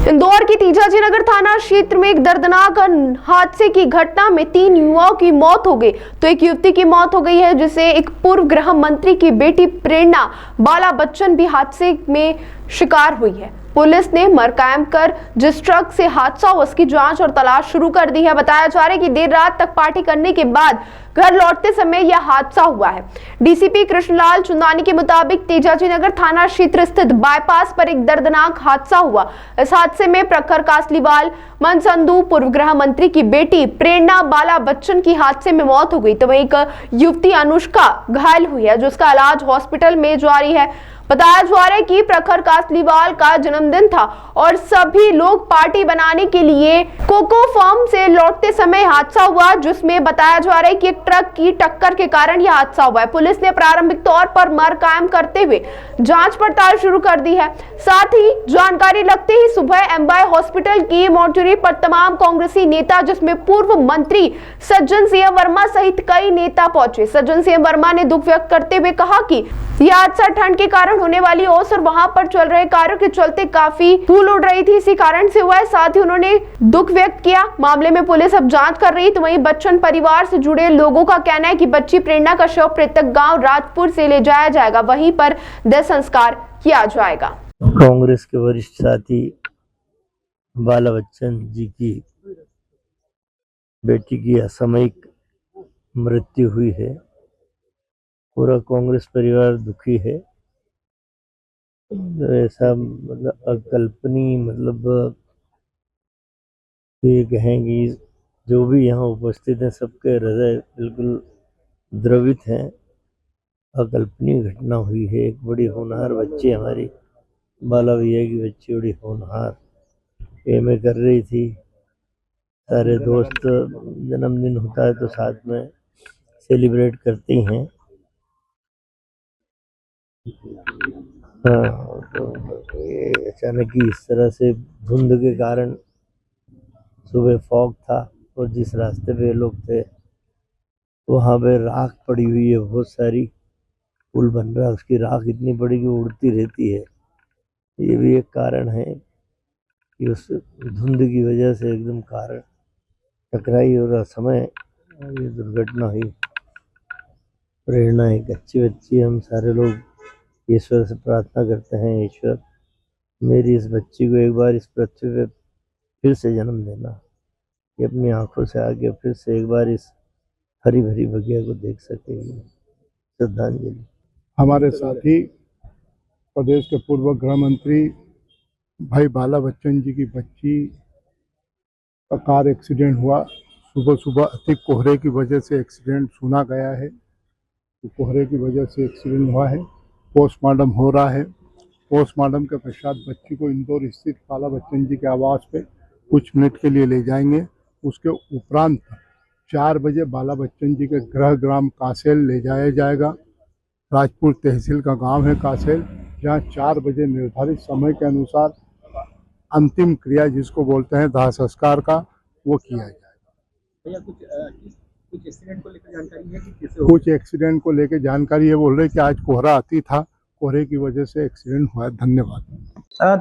इंदौर के तेजाजी नगर थाना क्षेत्र में एक दर्दनाक हादसे की घटना में 3 युवाओं की मौत हो गई तो एक युवती की मौत हो गई है, जिसे एक पूर्व गृह मंत्री की बेटी प्रेरणा बाला बच्चन भी हादसे में शिकार हुई है। पुलिस ने मरकाम कर जिस ट्रक से हादसा हुआ उसकी जांच और तलाश शुरू कर दी है। बताया जा रहा है कि देर रात तक पार्टी करने के बाद घर लौटते समय यह हादसा हुआ है। डीसीपी कृष्णलाल चुंदानी के मुताबिक तेजाजी नगर थाना क्षेत्र स्थित बाईपास पर एक दर्दनाक हादसा हुआ। इस हादसे में प्रखर कासलीवाल मनसंदू पूर्व गृह मंत्री की बेटी प्रेरणा बाला बच्चन की हादसे में मौत हो गई तो वहीं एक युवती अनुष्का घायल हुई है, जिसका इलाज हॉस्पिटल में जारी है। बताया जा रहा है कि प्रखर कासलीवाल का जन्मदिन था और सभी लोग पार्टी बनाने के लिए कोको फार्म से लौटते समय हादसा हुआ, जिसमें बताया जा रहा है कि एक ट्रक की टक्कर के कारण यह हादसा हुआ है। पुलिस ने प्रारंभिक तौर पर मर कायम करते हुए जांच पड़ताल शुरू कर दी है। साथ ही जानकारी लगते ही सुबह एमवाय हॉस्पिटल की मोर्चरी पर तमाम कांग्रेसी नेता, जिसमें पूर्व मंत्री सज्जन सिंह वर्मा सहित कई नेता पहुंचे। सज्जन सिंह वर्मा ने दुख व्यक्त करते हुए कहा कि यह हादसा ठंड के कारण होने वाली ओस और वहां पर चल रहे कार्यों के चलते काफी धूल उड़ रही थी, इसी कारण से हुआ है। साथ ही उन्होंने दुख व्यक्त किया। मामले में पुलिस अब जांच कर रही, तो वहीं बच्चन परिवार से जुड़े लोगों का कहना है कि बच्ची प्रेरणा का शव मृतक गांव राजपुर से ले जाया जाएगा, वहीं पर देह संस्कार किया जाएगा। कांग्रेस के वरिष्ठ साथी बाला बच्चन जी की बेटी की असामयिक मृत्यु हुई है। पूरा कांग्रेस परिवार दुखी है। ऐसा मतलब अकल्पनीय, मतलब ये कहें कि जो भी यहाँ उपस्थित हैं सबके हृदय बिल्कुल द्रवित हैं। अकल्पनीय घटना हुई है। एक बड़ी होनहार बच्ची, हमारी बाला भैया की बच्ची बड़ी होनहार एमए कर रही थी। सारे दोस्त जन्मदिन होता है तो साथ में सेलिब्रेट करते हैं। हाँ, तो ये अचानक ही इस तरह से धुंध के कारण, सुबह फॉग था और जिस रास्ते पे लोग थे वहाँ पे राख पड़ी हुई है बहुत सारी। पुल बन रहा है, उसकी राख इतनी बड़ी कि उड़ती रहती है। ये भी एक कारण है कि उस धुंध की वजह से एकदम कार टकराई और समय ये दुर्घटना हुई। प्रेरणा एक अच्छी बच्ची, हम सारे लोग ईश्वर से प्रार्थना करते हैं, ईश्वर मेरी इस बच्ची को एक बार इस पृथ्वी पे फिर से जन्म देना, कि अपनी आंखों से आगे फिर से एक बार इस हरी भरी बगिया को देख सकेगी। श्रद्धांजलि। हमारे साथी प्रदेश के पूर्व गृह मंत्री भाई बाला बच्चन जी की बच्ची का कार एक्सीडेंट हुआ। सुबह सुबह अति कोहरे की वजह से एक्सीडेंट सुना गया है। तो कोहरे की वजह से एक्सीडेंट हुआ है। पोस्टमार्टम हो रहा है। पोस्टमार्टम के पश्चात बच्ची को इंदौर स्थित बाला बच्चन जी के आवास पे कुछ मिनट के लिए ले जाएंगे। उसके उपरांत 4 बजे बाला बच्चन जी के गृह ग्राम कासेल ले जाया जाएगा। राजपुर तहसील का गांव है कासेल, जहां 4 बजे निर्धारित समय के अनुसार अंतिम क्रिया जिसको बोलते हैं दाह संस्कार का, वो किया जाएगा। कुछ एक्सीडेंट को लेकर जानकारी है कि कैसे हुआ? कुछ एक्सीडेंट को लेकर जानकारी है, बोल रहे कि आज कोहरा अति था, कोहरे की वजह से एक्सीडेंट हुआ है। धन्यवाद।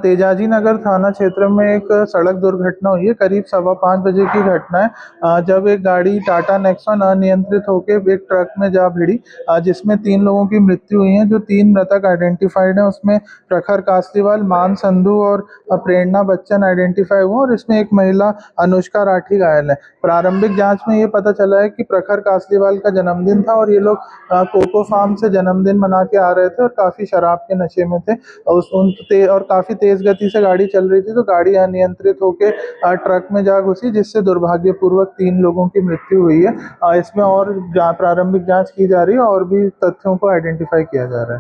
तेजाजी नगर थाना क्षेत्र में एक सड़क दुर्घटना हुई है। करीब 5:15 बजे की घटना है, जब एक गाड़ी टाटा नेक्सॉन अनियंत्रित होकर एक ट्रक में जा भिड़ी, जिसमें 3 लोगों की मृत्यु हुई है। जो 3 मृतक आइडेंटिफाइड हैं उसमें प्रखर कासलीवाल, मान संधू और प्रेरणा बच्चन आइडेंटिफाई हुए और इसमें एक महिला अनुष्का राठी घायल है। प्रारंभिक जांच में ये पता चला है कि प्रखर कासलीवाल का जन्मदिन था और ये लोग कोको फार्म से जन्मदिन मना के आ रहे थे और काफी शराब के नशे में थे और काफी तेज गति से गाड़ी चल रही थी, तो गाड़ी अनियंत्रित होकर ट्रक में जा घुसी, जिससे दुर्भाग्यपूर्वक 3 लोगों की मृत्यु हुई है। इसमें और प्रारंभिक जांच की जा रही है और भी तथ्यों को आइडेंटिफाई किया जा रहा है।